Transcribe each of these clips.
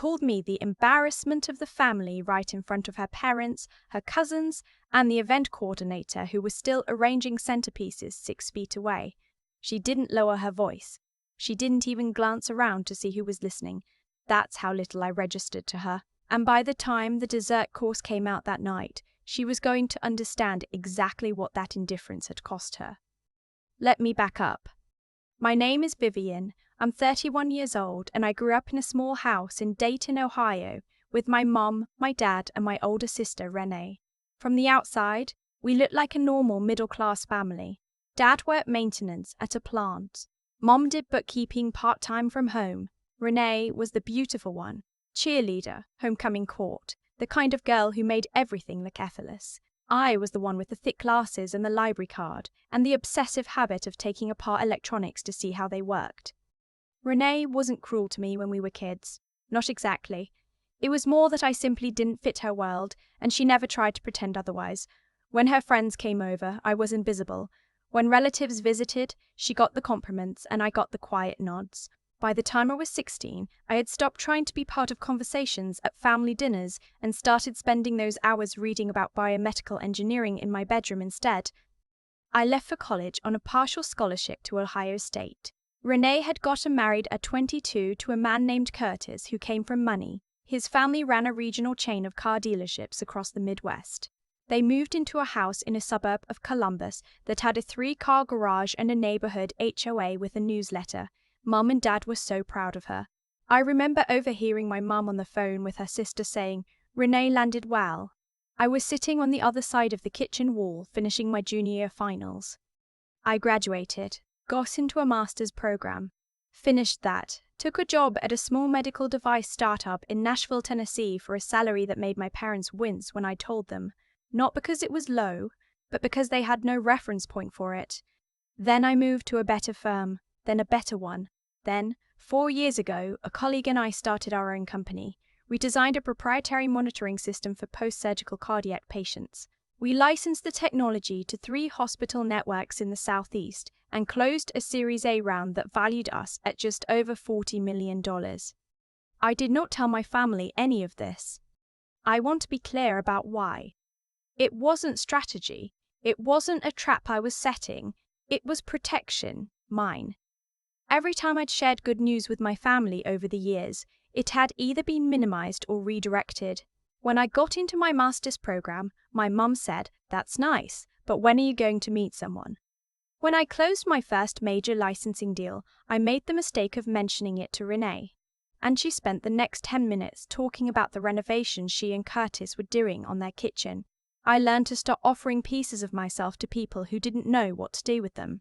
called me the embarrassment of the family right in front of her parents, her cousins, and the event coordinator who was still arranging centerpieces 6 feet away. She didn't lower her voice. She didn't even glance around to see who was listening. That's how little I registered to her. And by the time the dessert course came out that night, she was going to understand exactly what that indifference had cost her. Let me back up. My name is Vivian. I'm 31 years old, and I grew up in a small house in Dayton, Ohio, with my mom, my dad, and my older sister, Renee. From the outside, we looked like a normal middle-class family. Dad worked maintenance at a plant. Mom did bookkeeping part-time from home. Renee was the beautiful one, cheerleader, homecoming court, the kind of girl who made everything look effortless. I was the one with the thick glasses and the library card, and the obsessive habit of taking apart electronics to see how they worked. Renee wasn't cruel to me when we were kids. Not exactly. It was more that I simply didn't fit her world, and she never tried to pretend otherwise. When her friends came over, I was invisible. When relatives visited, she got the compliments, and I got the quiet nods. By the time I was 16, I had stopped trying to be part of conversations at family dinners and started spending those hours reading about biomedical engineering in my bedroom instead. I left for college on a partial scholarship to Ohio State. Renee had gotten married at 22 to a man named Curtis who came from money. His family ran a regional chain of car dealerships across the Midwest. They moved into a house in a suburb of Columbus that had a 3-car garage and a neighborhood HOA with a newsletter. Mum and Dad were so proud of her. I remember overhearing my mum on the phone with her sister saying, "Renee landed well." I was sitting on the other side of the kitchen wall finishing my junior year finals. I graduated, got into a master's program, finished that, took a job at a small medical device startup in Nashville, Tennessee for a salary that made my parents wince when I told them, not because it was low, but because they had no reference point for it. Then I moved to a better firm, then a better one. Then, 4 years ago, a colleague and I started our own company. We designed a proprietary monitoring system for post-surgical cardiac patients. We licensed the technology to 3 hospital networks in the Southeast and closed a Series A round that valued us at just over $40 million. I did not tell my family any of this. I want to be clear about why. It wasn't strategy. It wasn't a trap I was setting. It was protection, mine. Every time I'd shared good news with my family over the years, it had either been minimized or redirected. When I got into my master's program, my mum said, "That's nice, but when are you going to meet someone?" When I closed my first major licensing deal, I made the mistake of mentioning it to Renee, and she spent the next 10 minutes talking about the renovations she and Curtis were doing on their kitchen. I learned to stop offering pieces of myself to people who didn't know what to do with them.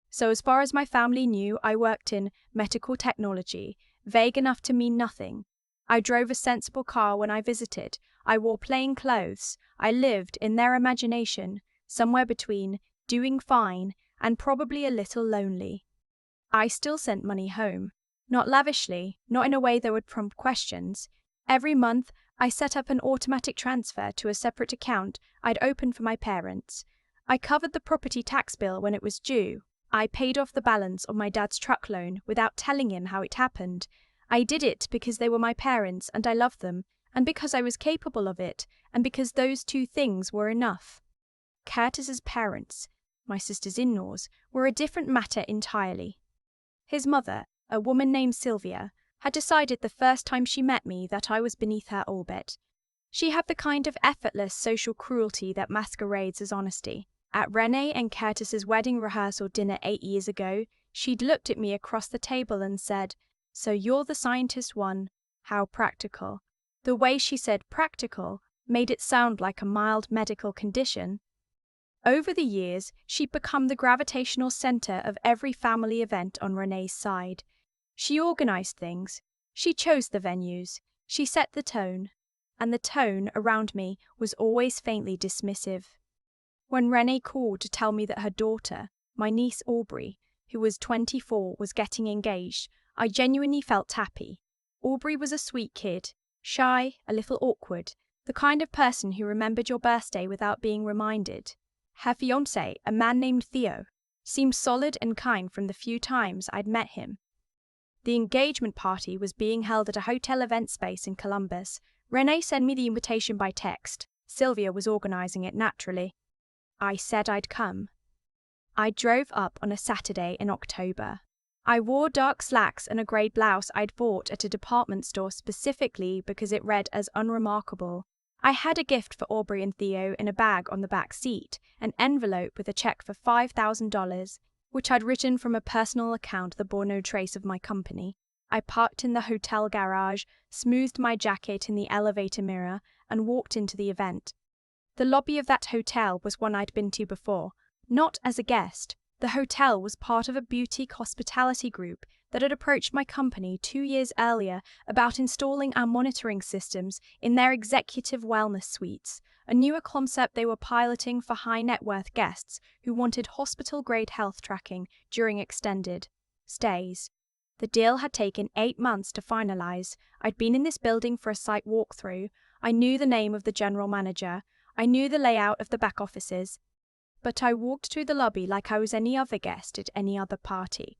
So as far as my family knew, I worked in medical technology, vague enough to mean nothing. I drove a sensible car when I visited. I wore plain clothes. I lived, in their imagination, somewhere between doing fine and probably a little lonely. I still sent money home. Not lavishly, not in a way that would prompt questions. Every month, I set up an automatic transfer to a separate account I'd opened for my parents. I covered the property tax bill when it was due. I paid off the balance on my dad's truck loan without telling him how it happened. I did it because they were my parents and I loved them, and because I was capable of it, and because those 2 things were enough. Curtis's parents, my sister's in-laws, were a different matter entirely. His mother, a woman named Sylvia, had decided the first time she met me that I was beneath her orbit. She had the kind of effortless social cruelty that masquerades as honesty. At Renee and Curtis's wedding rehearsal dinner 8 years ago, she'd looked at me across the table and said, "So you're the scientist one. How practical." The way she said practical made it sound like a mild medical condition. Over the years, she'd become the gravitational center of every family event on Renee's side. She organized things. She chose the venues. She set the tone. And the tone around me was always faintly dismissive. When Renee called to tell me that her daughter, my niece Aubrey, who was 24, was getting engaged, I genuinely felt happy. Aubrey was a sweet kid, shy, a little awkward, the kind of person who remembered your birthday without being reminded. Her fiancé, a man named Theo, seemed solid and kind from the few times I'd met him. The engagement party was being held at a hotel event space in Columbus. Renee sent me the invitation by text. Sylvia was organizing it naturally. I said I'd come. I drove up on a Saturday in October. I wore dark slacks and a grey blouse I'd bought at a department store specifically because it read as unremarkable. I had a gift for Aubrey and Theo in a bag on the back seat, an envelope with a check for $5,000, which I'd written from a personal account that bore no trace of my company. I parked in the hotel garage, smoothed my jacket in the elevator mirror, and walked into the event. The lobby of that hotel was one I'd been to before, not as a guest. The hotel was part of a boutique hospitality group that had approached my company 2 years earlier about installing our monitoring systems in their executive wellness suites, a newer concept they were piloting for high-net-worth guests who wanted hospital-grade health tracking during extended stays. The deal had taken 8 months to finalize. I'd been in this building for a site walkthrough. I knew the name of the general manager. I knew the layout of the back offices. But I walked through the lobby like I was any other guest at any other party.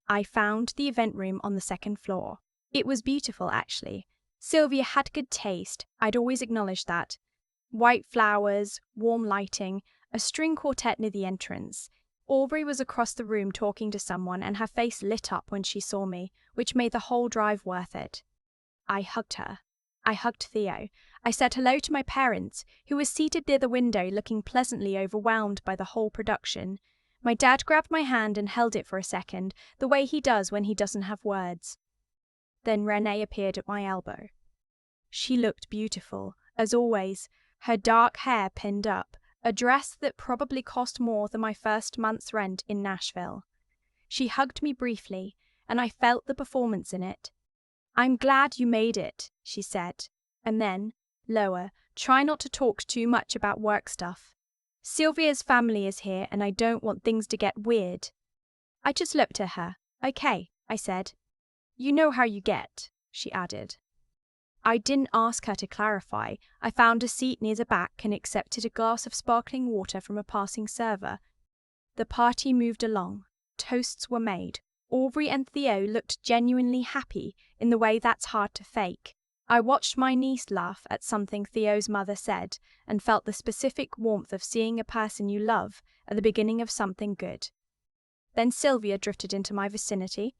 I found the event room on the second floor. It was beautiful, actually. Sylvia had good taste. I'd always acknowledged that. White flowers, warm lighting, a string quartet near the entrance. Aubrey was across the room talking to someone, and her face lit up when she saw me, which made the whole drive worth it. I hugged her. I hugged Theo. I said hello to my parents, who were seated near the window looking pleasantly overwhelmed by the whole production. My dad grabbed my hand and held it for a second, the way he does when he doesn't have words. Then Renee appeared at my elbow. She looked beautiful, as always, her dark hair pinned up, a dress that probably cost more than my first month's rent in Nashville. She hugged me briefly, and I felt the performance in it. "I'm glad you made it," she said, and then, lower, "Try not to talk too much about work stuff. Sylvia's family is here and I don't want things to get weird." I just looked at her. "Okay," I said. "You know how you get," she added. I didn't ask her to clarify. I found a seat near the back and accepted a glass of sparkling water from a passing server. The party moved along. Toasts were made. Aubrey and Theo looked genuinely happy in the way that's hard to fake. I watched my niece laugh at something Theo's mother said and felt the specific warmth of seeing a person you love at the beginning of something good. Then Sylvia drifted into my vicinity.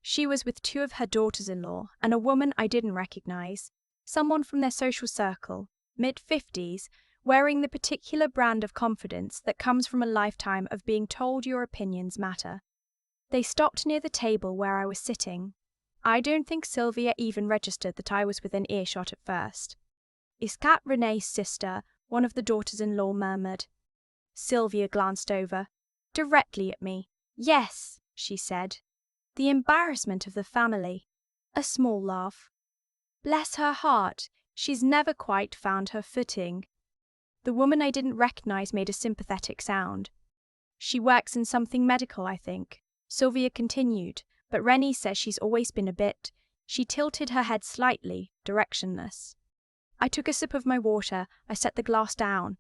She was with 2 of her daughters-in-law and a woman I didn't recognize, someone from their social circle, mid-50s, wearing the particular brand of confidence that comes from a lifetime of being told your opinions matter. They stopped near the table where I was sitting. I don't think Sylvia even registered that I was within earshot at first. "Is Kat Renee's sister?" one of the daughters-in-law murmured. Sylvia glanced over, directly at me. "Yes," she said. "The embarrassment of the family." A small laugh. "Bless her heart, she's never quite found her footing." The woman I didn't recognize made a sympathetic sound. "She works in something medical, I think," Sylvia continued, "but Rennie says she's always been a bit." She tilted her head slightly, directionless. I took a sip of my water. I set the glass down.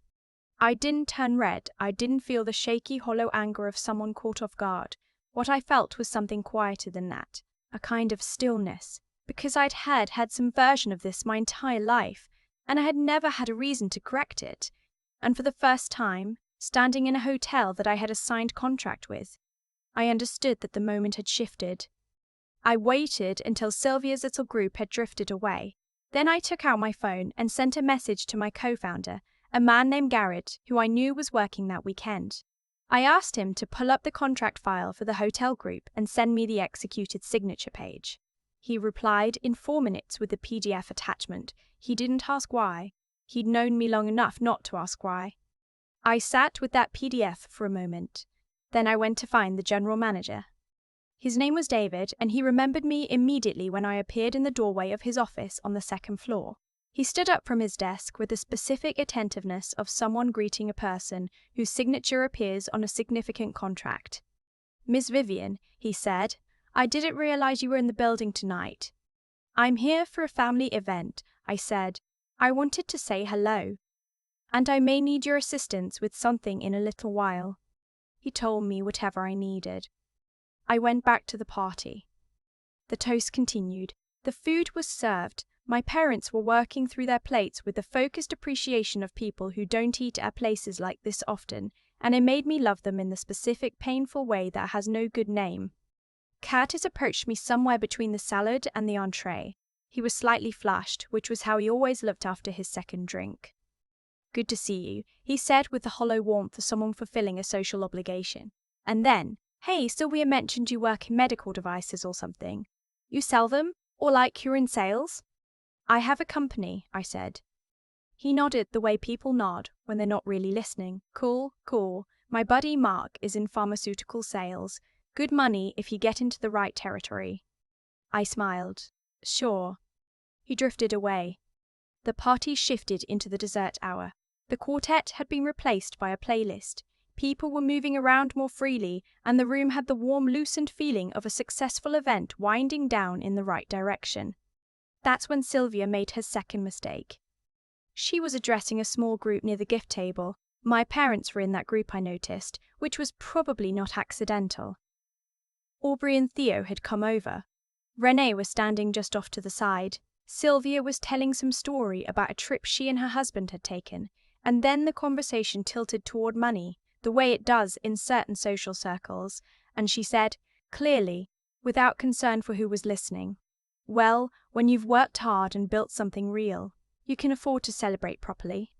I didn't turn red. I didn't feel the shaky, hollow anger of someone caught off guard. What I felt was something quieter than that, a kind of stillness, because I'd had some version of this my entire life, and I had never had a reason to correct it. And for the first time, standing in a hotel that I had a signed contract with, I understood that the moment had shifted. I waited until Sylvia's little group had drifted away. Then I took out my phone and sent a message to my co-founder, a man named Garrett, who I knew was working that weekend. I asked him to pull up the contract file for the hotel group and send me the executed signature page. He replied in 4 minutes with a PDF attachment. He didn't ask why. He'd known me long enough not to ask why. I sat with that PDF for a moment. Then I went to find the general manager. His name was David, and he remembered me immediately when I appeared in the doorway of his office on the 2nd floor. He stood up from his desk with the specific attentiveness of someone greeting a person whose signature appears on a significant contract. "Miss Vivian," he said, "I didn't realize you were in the building tonight." "I'm here for a family event," I said. "I wanted to say hello. And I may need your assistance with something in a little while." He told me whatever I needed. I went back to the party. The toast continued. The food was served. My parents were working through their plates with the focused appreciation of people who don't eat at places like this often, and it made me love them in the specific painful way that has no good name. Curtis approached me somewhere between the salad and the entree. He was slightly flushed, which was how he always looked after his second drink. "Good to see you," he said with the hollow warmth of someone fulfilling a social obligation. And then, "Hey, Sylvia mentioned you work in medical devices or something. You sell them? Or like you're in sales?" "I have a company," I said. He nodded the way people nod when they're not really listening. "Cool, cool. My buddy Mark is in pharmaceutical sales. Good money if you get into the right territory." I smiled. "Sure." He drifted away. The party shifted into the dessert hour. The quartet had been replaced by a playlist. People were moving around more freely, and the room had the warm, loosened feeling of a successful event winding down in the right direction. That's when Sylvia made her second mistake. She was addressing a small group near the gift table. My parents were in that group, I noticed, which was probably not accidental. Aubrey and Theo had come over. Renee was standing just off to the side. Sylvia was telling some story about a trip she and her husband had taken, and then the conversation tilted toward money, the way it does in certain social circles, and she said, clearly, without concern for who was listening, "Well, when you've worked hard and built something real, you can afford to celebrate properly."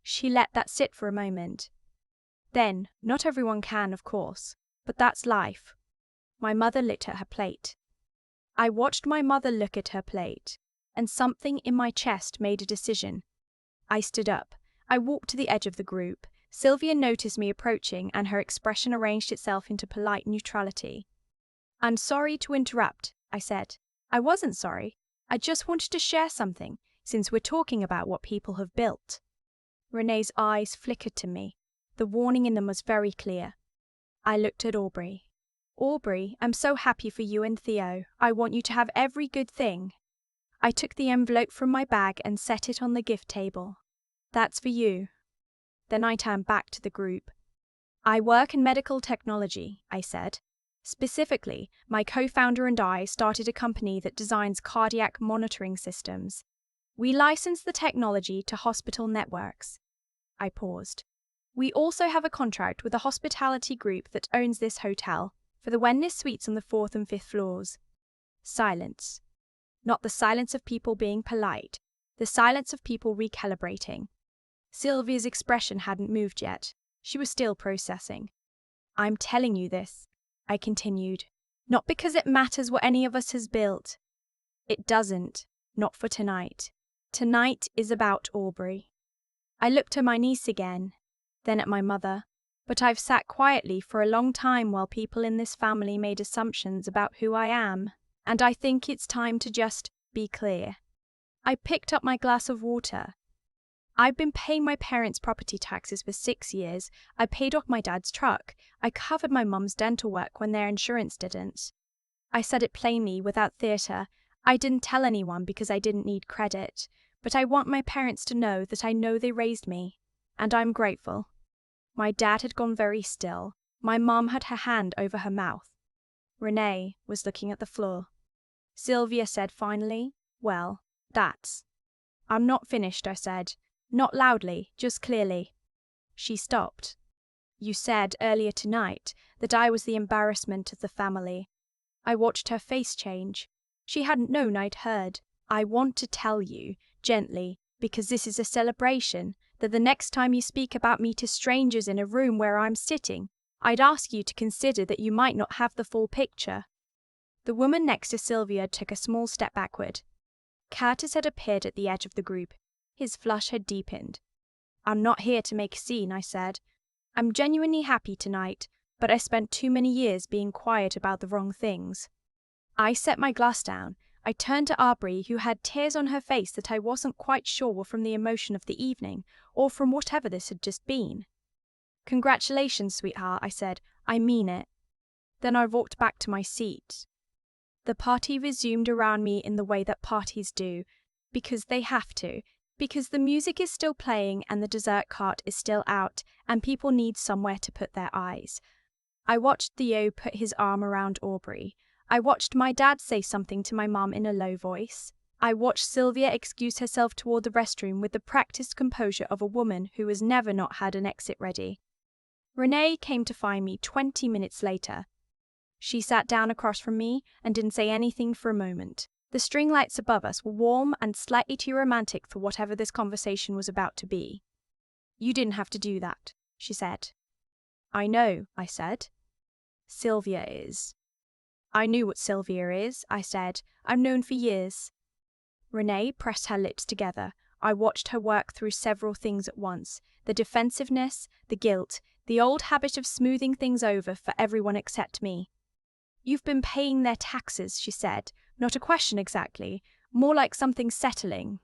She let that sit for a moment. Then, "Not everyone can, of course, but that's life." My mother looked at her plate. I watched my mother look at her plate, and something in my chest made a decision. I stood up. I walked to the edge of the group. Sylvia noticed me approaching, and her expression arranged itself into polite neutrality. "I'm sorry to interrupt," I said. "I wasn't sorry. I just wanted to share something, since we're talking about what people have built." Renee's eyes flickered to me. The warning in them was very clear. I looked at Aubrey. "Aubrey, I'm so happy for you and Theo. I want you to have every good thing." I took the envelope from my bag and set it on the gift table. "That's for you." Then I turned back to the group. "I work in medical technology," I said. "Specifically, my co-founder and I started a company that designs cardiac monitoring systems. We license the technology to hospital networks." I paused. "We also have a contract with a hospitality group that owns this hotel for the wellness suites on the 4th and 5th floors." Silence. Not the silence of people being polite, the silence of people recalibrating. Sylvia's expression hadn't moved yet. She was still processing. "I'm telling you this," I continued, "not because it matters what any of us has built. It doesn't, not for tonight. Tonight is about Aubrey." I looked at my niece again, then at my mother, but I've sat quietly for a long time while people in this family made assumptions about who I am, and I think it's time to just be clear. I picked up my glass of water. I've been paying my parents' property taxes for 6 years. I paid off my dad's truck. I covered my mum's dental work when their insurance didn't. I said it plainly, without theatre. I didn't tell anyone because I didn't need credit, but I want my parents to know that I know they raised me, and I'm grateful. My dad had gone very still. My mum had her hand over her mouth. Renee was looking at the floor. Sylvia said finally, "Well, that's—" "I'm not finished," I said. Not loudly, just clearly. She stopped. "You said earlier tonight that I was the embarrassment of the family." I watched her face change. She hadn't known I'd heard. "I want to tell you, gently, because this is a celebration, that the next time you speak about me to strangers in a room where I'm sitting, I'd ask you to consider that you might not have the full picture." The woman next to Sylvia took a small step backward. Curtis had appeared at the edge of the group. His flush had deepened. "I'm not here to make a scene," I said. "I'm genuinely happy tonight, but I spent too many years being quiet about the wrong things." I set my glass down. I turned to Aubrey, who had tears on her face that I wasn't quite sure were from the emotion of the evening, or from whatever this had just been. "Congratulations, sweetheart," I said. "I mean it." Then I walked back to my seat. The party resumed around me in the way that parties do, because they have to, because the music is still playing and the dessert cart is still out, and people need somewhere to put their eyes. I watched Theo put his arm around Aubrey. I watched my dad say something to my mum in a low voice. I watched Sylvia excuse herself toward the restroom with the practiced composure of a woman who has never not had an exit ready. Renee came to find me 20 minutes later. She sat down across from me and didn't say anything for a moment. The string lights above us were warm and slightly too romantic for whatever this conversation was about to be. "You didn't have to do that," she said. "I know," I said. "Sylvia is." "I knew what Sylvia is," I said. "I've known for years." Renee pressed her lips together. I watched her work through several things at once: the defensiveness, the guilt, the old habit of smoothing things over for everyone except me. "You've been paying their taxes," she said. "Not a question exactly, more like something settling."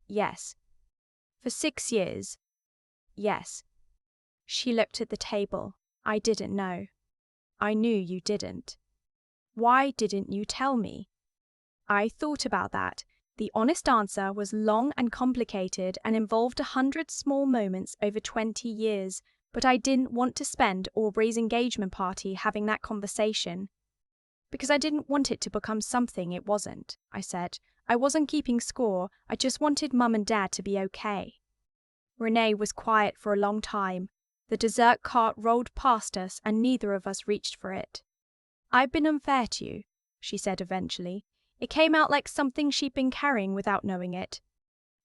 "Yes." "For 6 years." "Yes." She looked at the table. "I didn't know." "I knew you didn't." "Why didn't you tell me?" I thought about that. The honest answer was long and complicated and involved 100 small moments over 20 years, but I didn't want to spend Aubrey's engagement party having that conversation. "Because I didn't want it to become something it wasn't," I said. "I wasn't keeping score, I just wanted Mum and Dad to be okay." Renee was quiet for a long time. The dessert cart rolled past us and neither of us reached for it. "I've been unfair to you," she said eventually. It came out like something she'd been carrying without knowing it.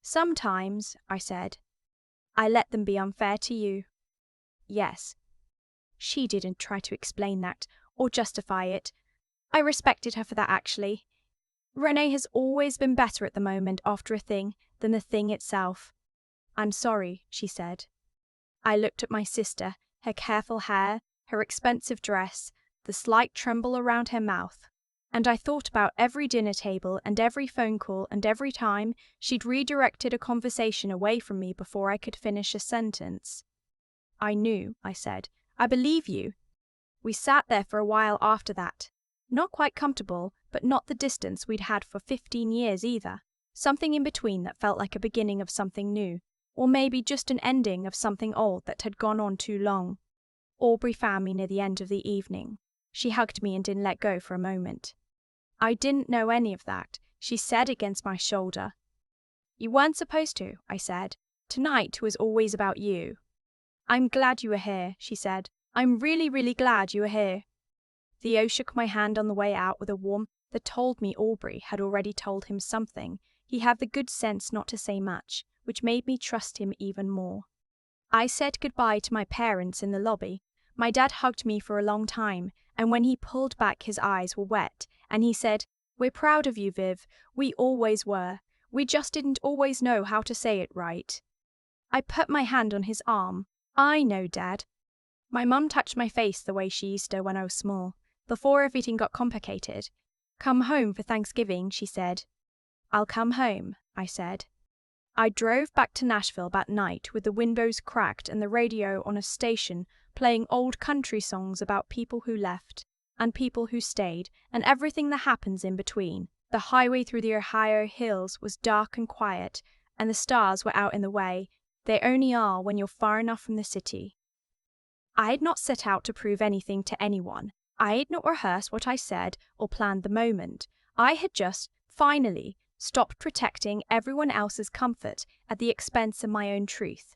"Sometimes," I said. "I let them be unfair to you." "Yes." She didn't try to explain that or justify it. I respected her for that, actually. Renee has always been better at the moment after a thing than the thing itself. "I'm sorry," she said. I looked at my sister, her careful hair, her expensive dress, the slight tremble around her mouth, and I thought about every dinner table and every phone call and every time she'd redirected a conversation away from me before I could finish a sentence. "I knew," I said. "I believe you." We sat there for a while after that. Not quite comfortable, but not the distance we'd had for 15 years either. Something in between that felt like a beginning of something new, or maybe just an ending of something old that had gone on too long. Aubrey found me near the end of the evening. She hugged me and didn't let go for a moment. "I didn't know any of that," she said against my shoulder. "You weren't supposed to," I said. "Tonight was always about you." "I'm glad you were here," she said. "I'm really, really glad you were here." Theo shook my hand on the way out with a warmth that told me Aubrey had already told him something. He had the good sense not to say much, which made me trust him even more. I said goodbye to my parents in the lobby. My dad hugged me for a long time, and when he pulled back his eyes were wet, and he said, "We're proud of you, Viv. We always were. We just didn't always know how to say it right." I put my hand on his arm. "I know, Dad." My mum touched my face the way she used to when I was small, before everything got complicated. "Come home for Thanksgiving," she said. "I'll come home," I said. I drove back to Nashville that night with the windows cracked and the radio on a station playing old country songs about people who left and people who stayed and everything that happens in between. The highway through the Ohio hills was dark and quiet, and the stars were out in the way. They only are when you're far enough from the city. I had not set out to prove anything to anyone. I had not rehearsed what I said or planned the moment. I had just, finally, stopped protecting everyone else's comfort at the expense of my own truth.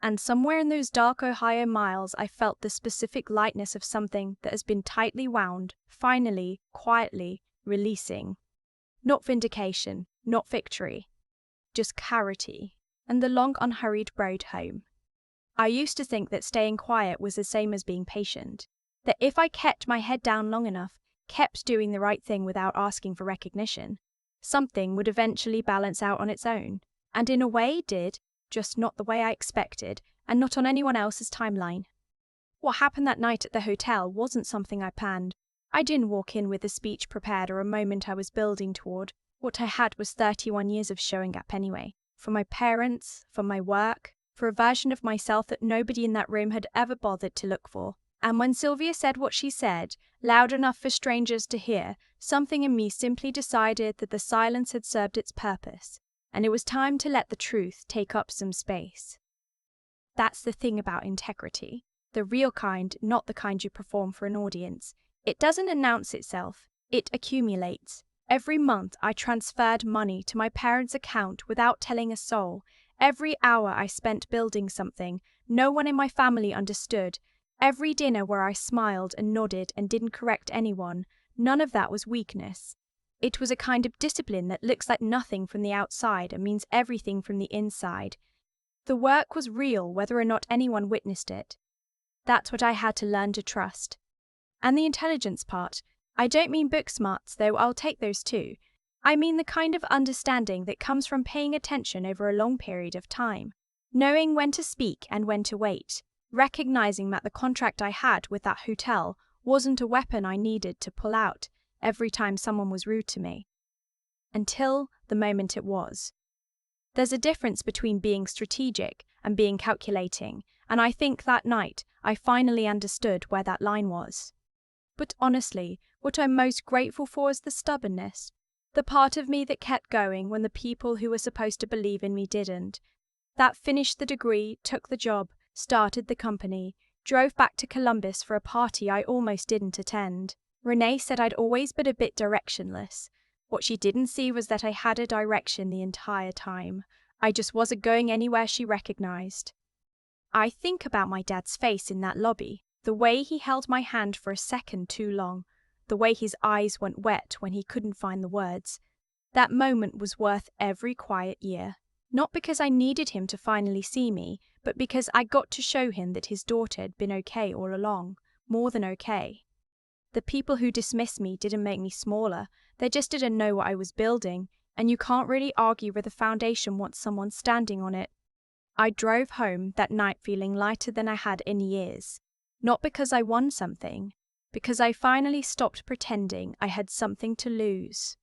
And somewhere in those dark Ohio miles I felt the specific lightness of something that has been tightly wound, finally, quietly, releasing. Not vindication, not victory, just clarity, and the long unhurried road home. I used to think that staying quiet was the same as being patient, that if I kept my head down long enough, kept doing the right thing without asking for recognition, something would eventually balance out on its own, and in a way did, just not the way I expected, and not on anyone else's timeline. What happened that night at the hotel wasn't something I planned. I didn't walk in with a speech prepared or a moment I was building toward. What I had was 31 years of showing up anyway, for my parents, for my work, for a version of myself that nobody in that room had ever bothered to look for. And when Sylvia said what she said, loud enough for strangers to hear, something in me simply decided that the silence had served its purpose, and it was time to let the truth take up some space. That's the thing about integrity. The real kind, not the kind you perform for an audience. It doesn't announce itself, it accumulates. Every month I transferred money to my parents' account without telling a soul. Every hour I spent building something no one in my family understood. Every dinner where I smiled and nodded and didn't correct anyone, none of that was weakness. It was a kind of discipline that looks like nothing from the outside and means everything from the inside. The work was real whether or not anyone witnessed it. That's what I had to learn to trust. And the intelligence part, I don't mean book smarts, though I'll take those too. I mean the kind of understanding that comes from paying attention over a long period of time, knowing when to speak and when to wait, recognizing that the contract I had with that hotel wasn't a weapon I needed to pull out every time someone was rude to me. Until the moment it was. There's a difference between being strategic and being calculating, and I think that night I finally understood where that line was. But honestly, what I'm most grateful for is the stubbornness, the part of me that kept going when the people who were supposed to believe in me didn't. That finished the degree, took the job, started the company, drove back to Columbus for a party I almost didn't attend. Renee said I'd always been a bit directionless. What she didn't see was that I had a direction the entire time. I just wasn't going anywhere she recognized. I think about my dad's face in that lobby, the way he held my hand for a second too long, the way his eyes went wet when he couldn't find the words. That moment was worth every quiet year. Not because I needed him to finally see me, but because I got to show him that his daughter had been okay all along, more than okay. The people who dismissed me didn't make me smaller, they just didn't know what I was building, and you can't really argue with a foundation once someone's standing on it. I drove home that night feeling lighter than I had in years. Not because I won something, because I finally stopped pretending I had something to lose.